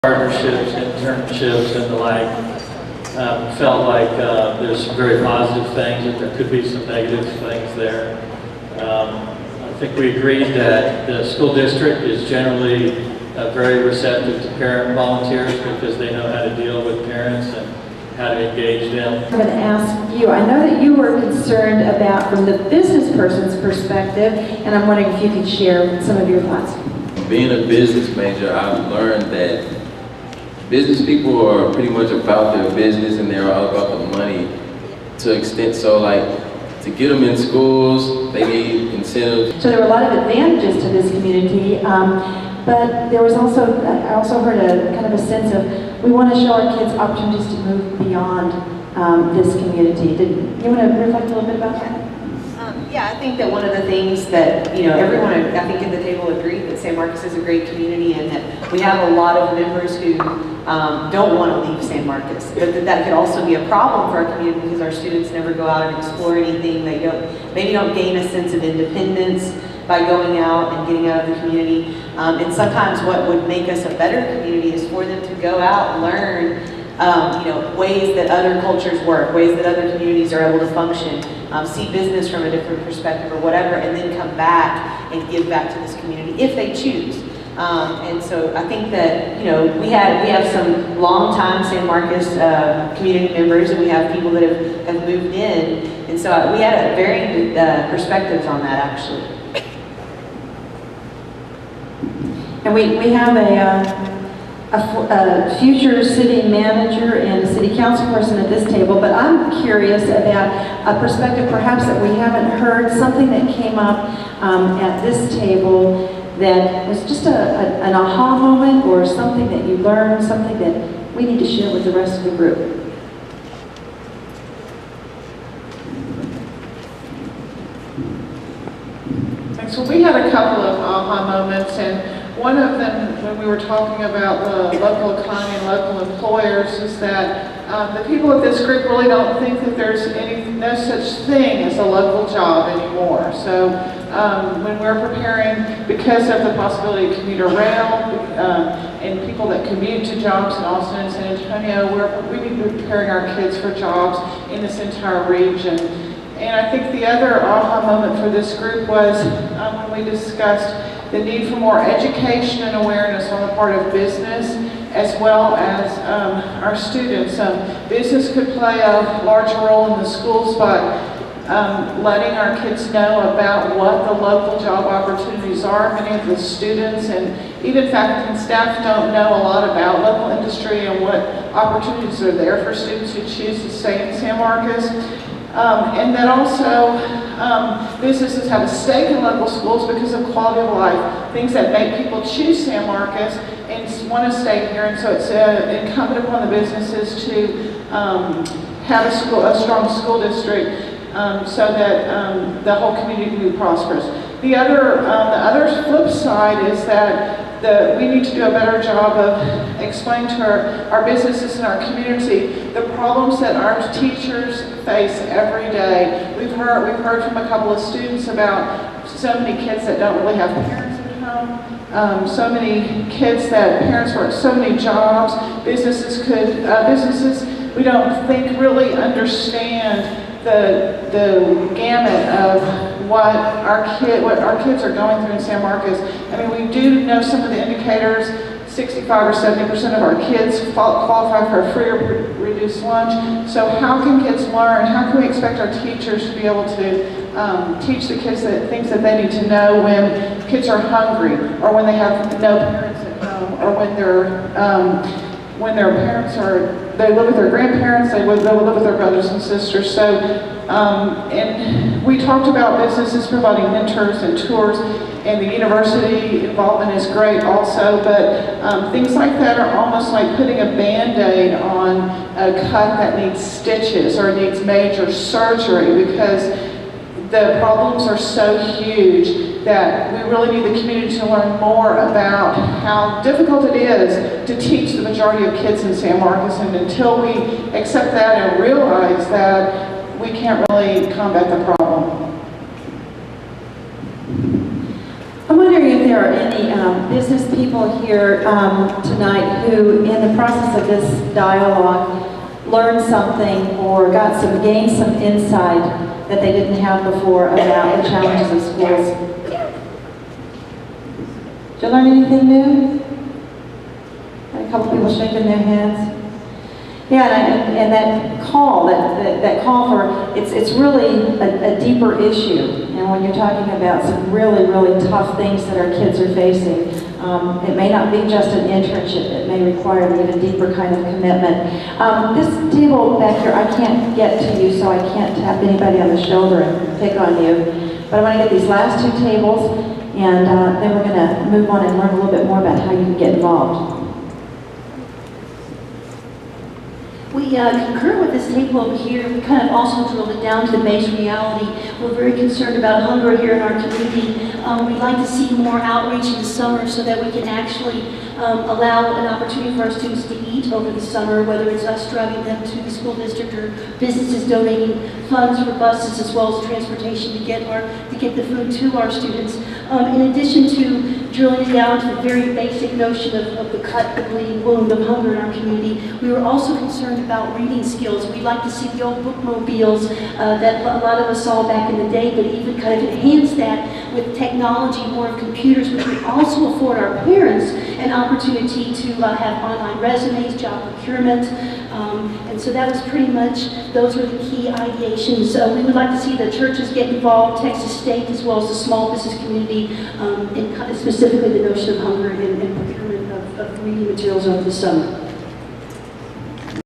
partnerships, internships, and the like. Felt like there's some very positive things, but there could be some negative things there. I think we agreed that the school district is generally very receptive to parent volunteers because they know how to deal with parents and how to engage them. I'm going to ask you, I know that you were concerned about from the business person's perspective, and I'm wondering if you could share some of your thoughts. Being a business major, I've learned that business people are pretty much about their business and they're all about the money to an extent. So like, to get them in schools, they need incentives. So there were a lot of advantages to this community, but there was also, I also heard a kind of a sense of, we want to show our kids opportunities to move beyond this community. Did you want to reflect a little bit about that? Yeah, I think that one of the things that, you know, everyone, I think at the table agreed that San Marcos is a great community and that we have a lot of members who don't want to leave San Marcos. But that could also be a problem for our community because our students never go out and explore anything. They maybe don't gain a sense of independence by going out and getting out of the community. And sometimes what would make us a better community is for them to go out and learn ways that other cultures work, ways that other communities are able to function, see business from a different perspective or whatever, and then come back and give back to this community if they choose. And so I think that, you know, we have some long-time San Marcos community members, and we have people that have moved in, and so we had varying perspectives on that actually. And we have a future city manager and a city council person at this table, but I'm curious about a perspective perhaps that we haven't heard, something that came up at this table that was just an aha moment or something that you learned, something that we need to share with the rest of the group. So we had a couple of aha moments, and one of them, when we were talking about the local economy and local employers, is that the people of this group really don't think that there's no such thing as a local job anymore. So when we're preparing, because of the possibility of commuter rail and people that commute to jobs in Austin and San Antonio, we need to be preparing our kids for jobs in this entire region. And I think the other aha moment for this group was when we discussed the need for more education and awareness on the part of business as well as our students. Business could play a larger role in the schools by letting our kids know about what the local job opportunities are. Many of the students and even faculty and staff don't know a lot about local industry and what opportunities are there for students who choose to stay in San Marcos. And that also businesses have a stake in local schools because of quality of life, things that make people choose San Marcos and want to stay here. And so it's incumbent upon the businesses to have a strong school district so that the whole community can be prosperous. The other flip side is that we need to do a better job of explaining to our businesses and our community the problems that our teachers face every day. We've heard from a couple of students about so many kids that don't really have parents at home, so many kids that parents work so many jobs. Businesses we don't think really understand the gamut of what our kids are going through in San Marcos. I mean, we do know some of the indicators. 65 or 70% of our kids qualify for a free or reduced lunch. So how can kids learn? How can we expect our teachers to be able to teach the kids things that they need to know when kids are hungry, or when they have no parents at home, or when their parents they live with their grandparents, they live with their brothers and sisters. So, and we talked about businesses providing mentors and tours, and the university involvement is great also, but things like that are almost like putting a Band-Aid on a cut that needs stitches or needs major surgery, because the problems are so huge that we really need the community to learn more about how difficult it is to teach the majority of kids in San Marcos, and until we accept that and realize that, we can't really combat the problem. I'm wondering if there are any business people here tonight who, in the process of this dialogue, learned something or gained some insight that they didn't have before about the challenges of schools? Did you learn anything new? A couple people shaking their heads. Yeah, and that call for, it's really a deeper issue. And when you're talking about some really, really tough things that our kids are facing, it may not be just an internship. It may require an even deeper kind of commitment. This table back here, I can't get to you, so I can't tap anybody on the shoulder and pick on you. But I want to get these last two tables, and then we're going to move on and learn a little bit more about how you can get involved. We concur with this table over here. We kind of also drilled it down to the base reality. We're very concerned about hunger here in our community. We'd like to see more outreach in the summer so that we can actually allow an opportunity for our students to eat over the summer, whether it's us driving them to the school district or businesses donating funds for buses as well as transportation to get the food to our students. In addition to drilling it down to the very basic notion of the cut, the bleeding wound of hunger in our community, we were also concerned about reading skills. We'd like to see the old bookmobiles that a lot of us saw back in the day, but even kind of enhance that with technology, more of computers, which would also afford our parents an opportunity to have online resumes, job procurement, and so that was pretty much, those were the key ideations. We would like to see the churches get involved, Texas State, as well as the small business community, in specifically the notion of hunger and procurement of reading materials over the summer.